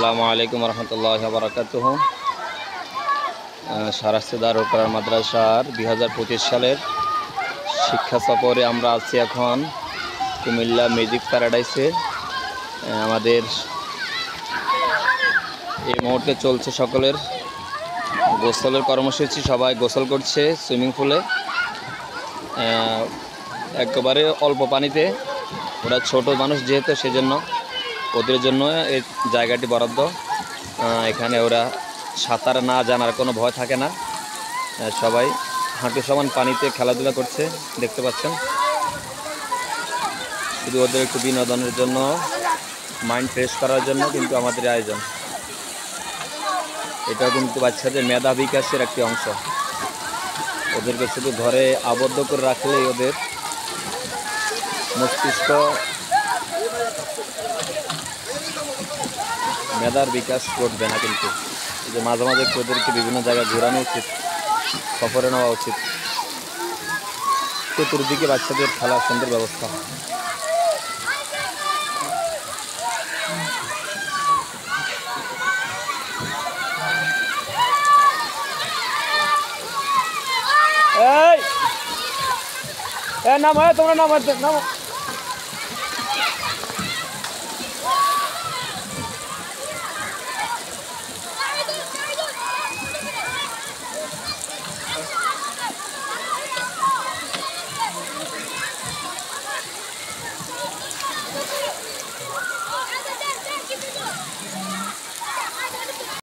আসসালামু আলাইকুম রহমতুল্লাহি ওয়া বারাকাতুহু। শাহরাস্তি দারুল কোরআন মাদ্রাসার 2025 সালের শিক্ষা সফরে আমরা আছি এখন কুমিল্লা মিউজিক প্যারাডাইসে। আমাদের এই মুহূর্তে চলছে সকলের গোসলের কর্মসূচি। সবাই গোসল করছে সুইমিং পুলে, একেবারে অল্প পানিতে। ওরা ছোট মানুষ যেহেতু সেজন্য ওদের জন্য এই জায়গাটি বরাদ্দ। এখানে ওরা সাঁতার না জানার কোনো ভয় থাকে না। সবাই হাঁটু সমান পানিতে খেলাধুলা করছে, দেখতে পাচ্ছেন। শুধু ওদের একটু বিনোদনের জন্য, মাইন্ড ফ্রেশ করার জন্য কিন্তু আমাদের আয়োজন। এটাও কিন্তু বাচ্চাদের মেধা বিকাশের একটি অংশ। ওদেরকে শুধু ঘরে আবদ্ধ করে রাখলেই ওদের মস্তিষ্ক মেধার বিকাশ ঘটবে না। কিন্তু এই যে মাঝে মাঝে ওদেরকে বিভিন্ন জায়গায় ঘোরানো উচিত, সফরে নেওয়া উচিত। চতুর্দিকে বাচ্চাদের খেলার সুন্দর ব্যবস্থা। এই নামো, তোমরা নামো।